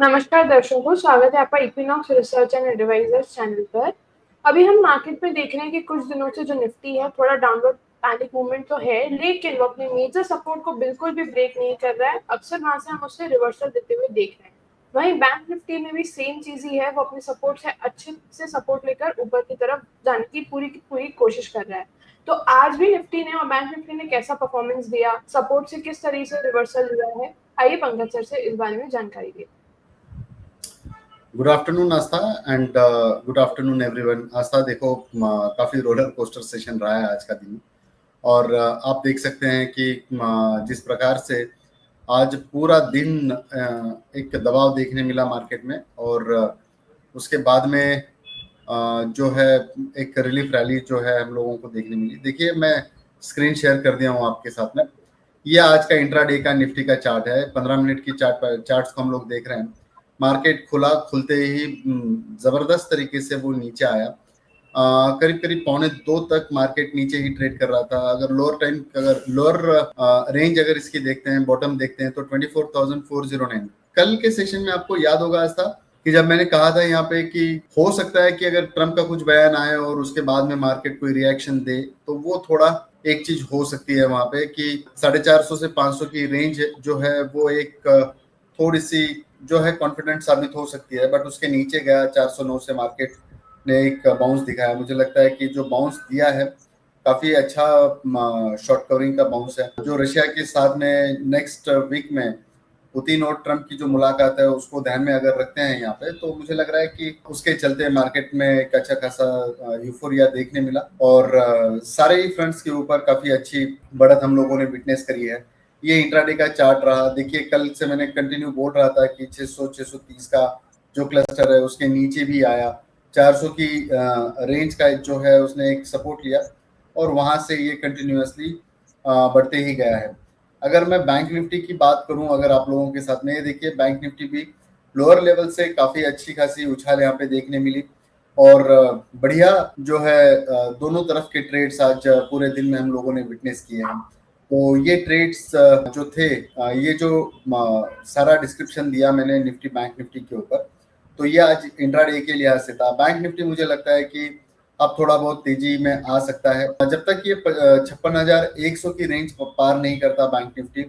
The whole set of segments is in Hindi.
नमस्कार दर्शकों, स्वागत है आपका Equinox Research and Advisors channel पर। अभी हम मार्केट में देख रहे हैं कि कुछ दिनों से जो निफ्टी है थोड़ा डाउनवर्ड पैनिक मूवमेंट तो है, लेकिन वो अपने मेजर सपोर्ट को बिल्कुल भी ब्रेक नहीं कर रहा है। अक्सर वहां से हम उससे रिवर्सल देते हुए देख रहे हैं। वहीं बैंक निफ्टी में भी सेम चीज ही है, वो अपने सपोर्ट से अच्छे से सपोर्ट लेकर ऊपर की तरफ जाने की पूरी कोशिश कर रहा है। तो आज भी निफ्टी ने और बैंक निफ्टी ने कैसा परफॉर्मेंस दिया, सपोर्ट से किस तरीके से रिवर्सल दिया है, आइए पंकज सर से इस बारे में जानकारी दें। Good afternoon Astha and good afternoon everyone. Astha देखो, काफी रोलर कोस्टर सेशन रहा है आज का दिन। और आप देख सकते हैं कि जिस प्रकार से आज पूरा दिन एक दबाव देखने मिला मार्केट में, और उसके बाद में जो है एक रिलीफ रैली जो है हम लोगों को देखने मिली। देखिए, मैं स्क्रीन शेयर कर दिया हूँ आपके साथ में। ये आज का इंट्राडे का निफ्टी का चार्ट है। 15 मिनट की चार्ट्स को हम लोग देख रहे हैं। मार्केट खुलते ही जबरदस्त तरीके से वो नीचे आया। करीब करीब 1:45 तक मार्केट नीचे ही ट्रेड कर रहा था। अगर लोअर रेंज अगर इसकी देखते हैं, बॉटम देखते हैं, तो 24,409। कल के सेशन में आपको याद होगा ऐसा कि जब मैंने कहा था यहाँ पे कि हो सकता है कि अगर ट्रम्प का कुछ बयान आए और उसके बाद में मार्केट कोई रिएक्शन दे, तो वो थोड़ा एक चीज हो सकती है वहां पे कि 450 से 500 की रेंज जो है वो एक थोड़ी सी जो है कॉन्फिडेंट साबित हो सकती है। बट उसके नीचे गया 409 से मार्केट ने एक बाउंस दिखाया। मुझे लगता है कि जो बाउंस दिया है काफी अच्छा शॉर्ट कवरिंग का बाउंस है। जो रशिया के साथ में नेक्स्ट वीक में पुतिन और ट्रम्प की जो मुलाकात है उसको ध्यान में अगर रखते हैं यहाँ पे, तो मुझे लग रहा है कि उसके चलते मार्केट में एक अच्छा खासा यूफोरिया देखने मिला। और सारे ही फ्रंट्स के ऊपर काफी अच्छी बढ़त हम लोगों ने विटनेस करी है। ये इंट्राडे का चार्ट रहा। देखिए, कल से मैंने कंटिन्यू बोल रहा था कि 600-630 का जो क्लस्टर है उसके नीचे भी आया। 400 की रेंज का जो है उसने एक सपोर्ट लिया और वहां से ये कंटिन्यूअसली बढ़ते ही गया है। अगर मैं बैंक निफ्टी की बात करूं अगर आप लोगों के साथ में, ये देखिए बैंक निफ्टी भी लोअर लेवल से काफी अच्छी खासी उछाल यहाँ पे देखने मिली। और बढ़िया जो है दोनों तरफ के ट्रेड्स आज पूरे दिन में हम लोगों ने विटनेस किए हैं। तो ये ट्रेड्स जो थे, ये जो सारा डिस्क्रिप्शन दिया मैंने निफ्टी बैंक निफ्टी के ऊपर, तो ये आज इंट्राडे के लिहाज से था। बैंक निफ्टी मुझे लगता है कि अब थोड़ा बहुत तेजी में आ सकता है। जब तक ये 56,100 की रेंज पार नहीं करता बैंक निफ्टी,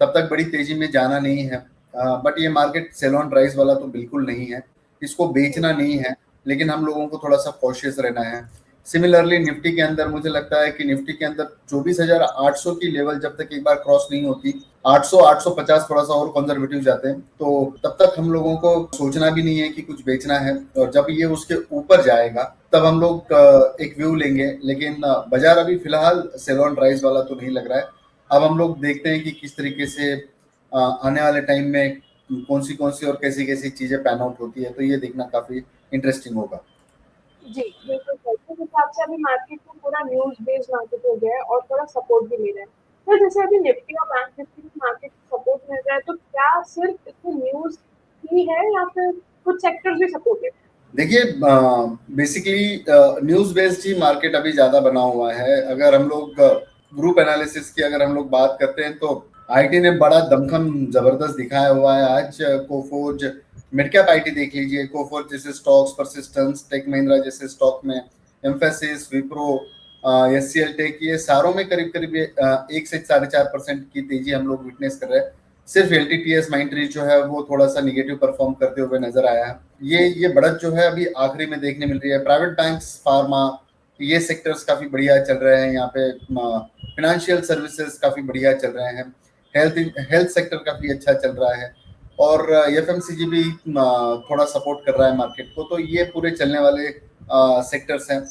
तब तक बड़ी तेजी में जाना नहीं है। बट ये मार्केट सेल ऑन राइज वाला तो बिल्कुल नहीं है, इसको बेचना नहीं है, लेकिन हम लोगों को थोड़ा सा कॉशियस रहना है। सिमिलरली निफ्टी के अंदर मुझे लगता है कि निफ्टी के अंदर 24,800 की लेवल जब तक एक बार क्रॉस नहीं होती, 800 850 थोड़ा सा और कंजर्वेटिव जाते हैं, तो तब तक हम लोगों को सोचना भी नहीं है कि कुछ बेचना है। और जब ये उसके ऊपर जाएगा तब हम लोग एक व्यू लेंगे। लेकिन बाजार अभी फिलहाल सेल ऑन राइज वाला तो नहीं लग रहा है। अब हम लोग देखते हैं कि किस तरीके से आने वाले टाइम में कौन सी और कैसी कैसी चीजें पैन आउट होती है, तो ये देखना काफी इंटरेस्टिंग होगा। जी, बिल्कुल सर। जिस हिसाब से अभी मार्केट में पूरा न्यूज़ बेस्ड मार्केट हो गया है और थोड़ा सपोर्ट भी मिल रहा है। तो जैसे अभी निफ्टी और बैंक निफ्टी में मार्केट को सपोर्ट मिल रहा है, तो क्या सिर्फ इसमें न्यूज़ ही है या फिर कुछ सेक्टर्स भी सपोर्टेड है? देखिए, बेसिकली न्यूज बेस्ड ही मार्केट अभी ज्यादा बना हुआ है। अगर हम लोग ग्रुप एनालिसिस की अगर हम लोग बात करते हैं, तो आईटी ने बड़ा दमखम जबरदस्त दिखाया हुआ है आज। कोफोर्ज, मिड कैप आईटी देख लीजिए, कोफोर्ज जैसे स्टॉक्स, परसिस्टेंस, टेक महिंद्रा जैसे स्टॉक में, एम्फेसिस, विप्रो, एचसीएल टेक, ये सारों में करीब करीब 1 से 4.5% की तेजी हम लोग विटनेस कर रहे हैं। सिर्फ एलटीटीएस माइंट्री जो है वो थोड़ा सा निगेटिव परफॉर्म करते हुए नजर आया है। ये बढ़त जो है अभी आखिरी में देखने मिल रही है। प्राइवेट बैंक्स, फार्मा, ये सेक्टर्स काफी बढ़िया चल रहे हैं यहाँ पे। फाइनेंशियल सर्विसेज काफी बढ़िया चल रहे हैं। हेल्थ सेक्टर काफी अच्छा चल रहा है। और एफएमसीजी भी थोड़ा सपोर्ट कर रहा है मार्केट को। तो ये पूरे चलने वाले सेक्टर्स हैं।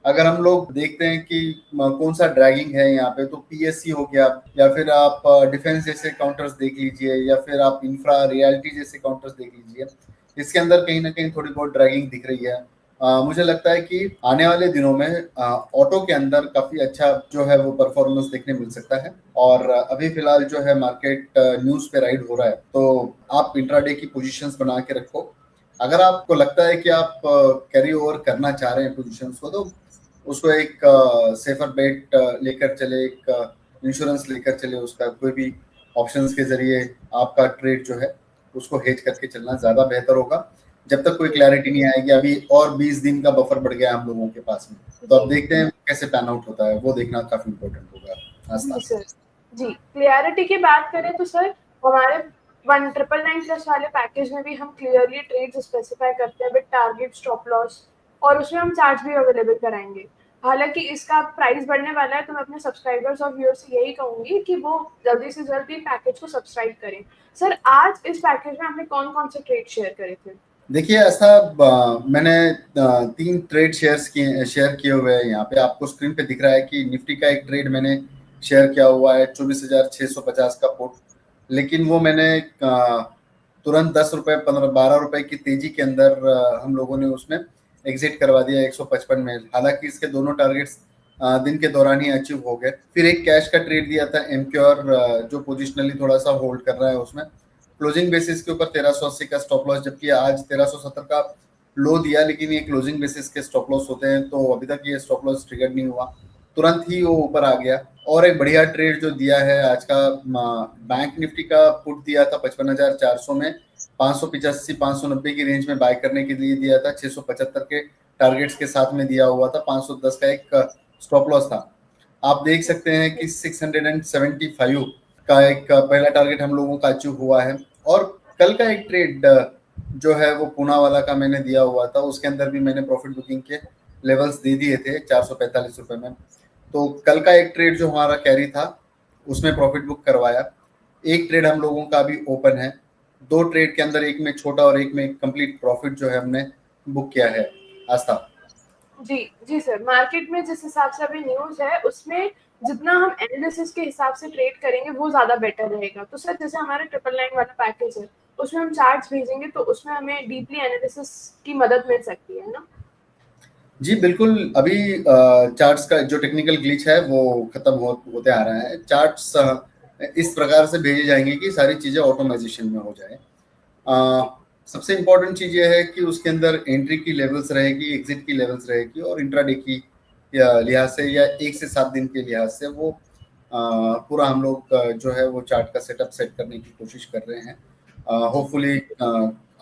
अगर हम लोग देखते हैं कि कौन सा ड्रैगिंग है यहाँ पे, तो पीएससी हो गया, या फिर आप डिफेंस जैसे काउंटर्स देख लीजिए, या फिर आप इंफ्रा रियलिटी जैसे काउंटर्स देख लीजिए। इसके अंदर कहीं ना कहीं थोड़ी बहुत ड्रैगिंग दिख रही है। मुझे लगता है कि आने वाले दिनों में ऑटो के अंदर काफी अच्छा जो है वो परफॉर्मेंस देखने मिल सकता है। और अभी फिलहाल जो है मार्केट न्यूज पे राइड हो रहा है, तो आप इंट्राडे की पोजीशंस बना के रखो। अगर आपको लगता है कि आप कैरी ओवर करना चाह रहे हैं पोजीशंस को, तो उसको एक सेफर बेट लेकर चले, एक इंश्योरेंस लेकर चले, उसका कोई भी ऑप्शंस के जरिए आपका ट्रेड जो है उसको हेज करके चलना ज़्यादा बेहतर होगा, जब तक कोई क्लैरिटी नहीं आएगी। अभी और 20 दिन का बफर बढ़ गया हम लोगों के पास में, तो अब देखते हैं कैसे पैन आउट होता है, वो देखना काफ़ी इम्पोर्टेंट होगा। जी सर। जी, क्लियरिटी की बात करें तो सर हमारे 1999+ वाले पैकेज में भी हम क्लियरली ट्रेड्स स्पेसिफाई करते हैं विद टारगेट, स्टॉप लॉस, और उसमें हम चार्ट भी अवेलेबल कराएंगे। हालांकि इसका प्राइस बढ़ने वाला है, तो मैं अपने सब्सक्राइबर्स और व्यूअर्स से यही कहूंगी कि वो जल्दी से जल्दी पैकेज को सब्सक्राइब करें। सर, आज इस पैकेज में आपने कौन कौन से ट्रेड शेयर करे थे? देखिए ऐसा, मैंने 3 ट्रेड शेयर किए हुए हैं। यहाँ पे आपको स्क्रीन पे दिख रहा है कि निफ्टी का एक ट्रेड मैंने शेयर किया हुआ है 24,650 का पुट, लेकिन वो मैंने तुरंत 10 रुपए 12 रुपए की तेजी के अंदर हम लोगों ने उसमें एग्जिट करवा दिया 155 में। हालांकि इसके दोनों टारगेट्स दिन के दौरान ही अचीव हो गए। फिर एक कैश का ट्रेड दिया था एमक्योर, जो पोजिशनली थोड़ा सा होल्ड कर रहा है, उसमें क्लोजिंग बेसिस के ऊपर 1380 का स्टॉप लॉस, जबकि आज 1370 का लो दिया, लेकिन ये क्लोजिंग बेसिस के स्टॉप लॉस होते हैं, तो अभी तक ये स्टॉप लॉस ट्रिगर नहीं हुआ, तुरंत ही वो ऊपर आ गया। और एक बढ़िया ट्रेड जो दिया है आज का, बैंक निफ्टी का पुट दिया था 55,400 में, 585 590 की रेंज में बाय करने के लिए दिया था, 675 के टारगेट्स के साथ में दिया हुआ था, 510 का एक स्टॉप लॉस था। आप देख सकते हैं कि 675 का एक पहला टारगेट हम लोगों का अचीव हुआ है। और कल का एक ट्रेड जो है वो पूना वाला का मैंने दिया हुआ था, उसके अंदर भी मैंने प्रॉफिट बुकिंग के लेवल्स दे दिए थे 445 रुपए में। तो कल का एक ट्रेड जो हमारा कैरी था उसमें प्रॉफिट बुक करवाया। एक ट्रेड हम लोगों का अभी ओपन है, 2 ट्रेड के अंदर एक में छोटा और एक में कंप्लीट प्रॉफिट जो है हमने बुक किया है। आस्था जी, जी सर। मार्केट में जिस हिसाब से अभी न्यूज़ है, उसमें जितना हम एनालिसिस के हिसाब से ट्रेड करेंगे वो ज़्यादा बेटर रहेगा। तो सर, जैसे हमारे 999 वाला पैकेज है, उसमें हम चार्ट्स भेजेंगे तो उसमें हमें डीपली एनालिसिस की मदद मिल सकती है ना? जी बिल्कुल। अभी चार्ट्स का जो टेक्निकल ग्लिच है वो खत्म होते आ रहा है। चार्ट्स इस प्रकार से भेजे जाएंगे कि सारी चीज़ें ऑटोमाइजेशन में हो जाए। सबसे इम्पोर्टेंट चीज़ ये है कि उसके अंदर एंट्री की लेवल्स रहेगी, एग्जिट की लेवल्स रहेगी, और इंट्राडे की लिहाज से या 1 से 7 दिन के लिहाज से वो पूरा हम लोग जो है वो चार्ट का सेटअप सेट करने की कोशिश कर रहे हैं। होपफुली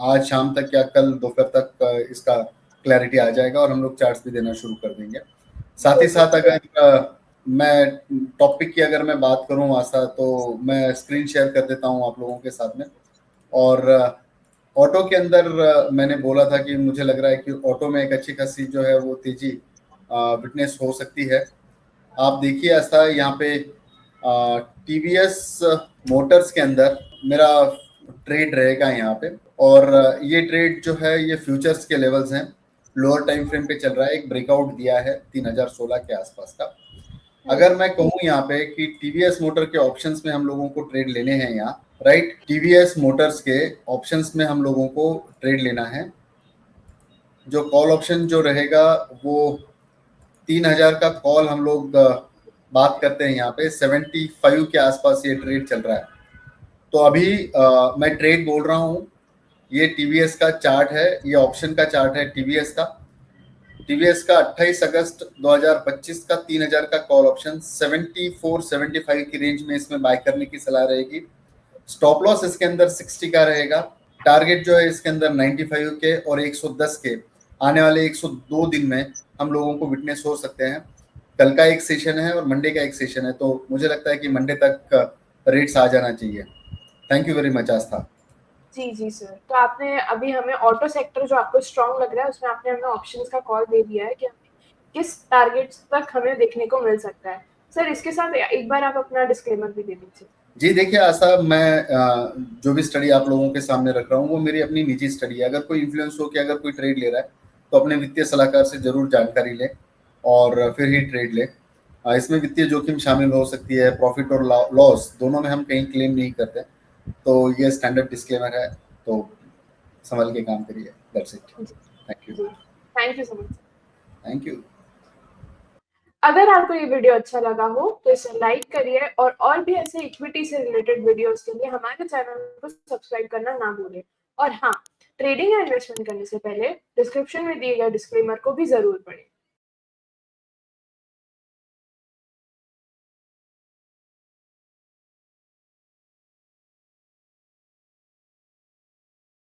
आज शाम तक या कल दोपहर तक इसका क्लैरिटी आ जाएगा और हम लोग चार्ट्स भी देना शुरू कर देंगे। साथ ही साथ अगर मैं टॉपिक की अगर मैं बात करूं आशा, तो मैं स्क्रीन शेयर कर देता हूं आप लोगों के साथ में। और ऑटो के अंदर मैंने बोला था कि मुझे लग रहा है कि ऑटो में एक अच्छी खासी जो है वो तेजी विटनेस हो सकती है। आप देखिए ऐसा यहाँ पे टीवीएस मोटर्स के अंदर मेरा ट्रेड रहेगा यहाँ पे, और ये ट्रेड जो है ये फ्यूचर्स के लेवल्स हैं, लोअर टाइम फ्रेम पे चल रहा है, एक ब्रेकआउट दिया है 3016 के आसपास का। अगर मैं कहूँ यहाँ पे कि टीवीएस मोटर के ऑप्शंस में हम लोगों को ट्रेड लेने हैं यहाँ, राइट, टीवीएस मोटर्स के ऑप्शंस में हम लोगों को ट्रेड लेना है। जो कॉल ऑप्शन जो रहेगा वो 3000 का कॉल हम लोग बात करते हैं यहाँ पे, 75 के आसपास ये ट्रेड चल रहा है। तो अभी मैं ट्रेड बोल रहा हूँ, ये टीवीएस का चार्ट है, ये ऑप्शन का चार्ट है टीवीएस का। टीवीएस का 28 अगस्त 2025 का 3000 का कॉल ऑप्शन 74-75 की रेंज में इसमें बाय करने की सलाह रहेगी। स्टॉप लॉस इसके अंदर 60 का रहेगा। टारगेट जो है इसके अंदर 95 के और 110 के आने वाले 102 दिन में हम लोगों को विटनेस हो सकते हैं। कल का एक सेशन है और मंडे का एक सेशन है, तो मुझे लगता है कि मंडे तक रेट्स आ जाना चाहिए। Thank you very much Aastha. जी, जी सर। तो आपने अभी हमें ऑटो सेक्टर जो आपको स्ट्रॉन्ग लग रहा है, उसमें आपने हमें ऑप्शंस का कॉल दे दिया है कि किस टारगेट्स तक हमें देखने को मिल सकता है। सर, इसके साथ एक बार आप अपना डिस्क्लेमर भी दे दीजिए। जी देखिए आशा, मैं जो भी स्टडी आप लोगों के सामने रख रहा हूँ वो मेरी अपनी निजी स्टडी है। अगर कोई इन्फ्लुएंस हो कि अगर कोई ट्रेड ले रहा है तो अपने वित्तीय सलाहकार से जरूर जानकारी लें और फिर ही ट्रेड लें। इसमें वित्तीय जोखिम शामिल हो सकती है, प्रॉफिट और लॉस दोनों में हम कहीं क्लेम नहीं करते, तो ये स्टैंडर्ड डिस्क्लेमर है, तो संभल के काम करिए। That's it. Thank you. Thank you so much. Thank you. अगर आपको ये वीडियो अच्छा लगा हो तो इसे लाइक करिए, और भी ऐसे इक्विटी से रिलेटेड वीडियोस के लिए हमारे चैनल को सब्सक्राइब करना ना भूलें। और हाँ, ट्रेडिंग या इन्वेस्टमेंट करने से पहले डिस्क्रिप्शन में दिए गए डिस्क्लेमर को भी जरूर पढ़ें।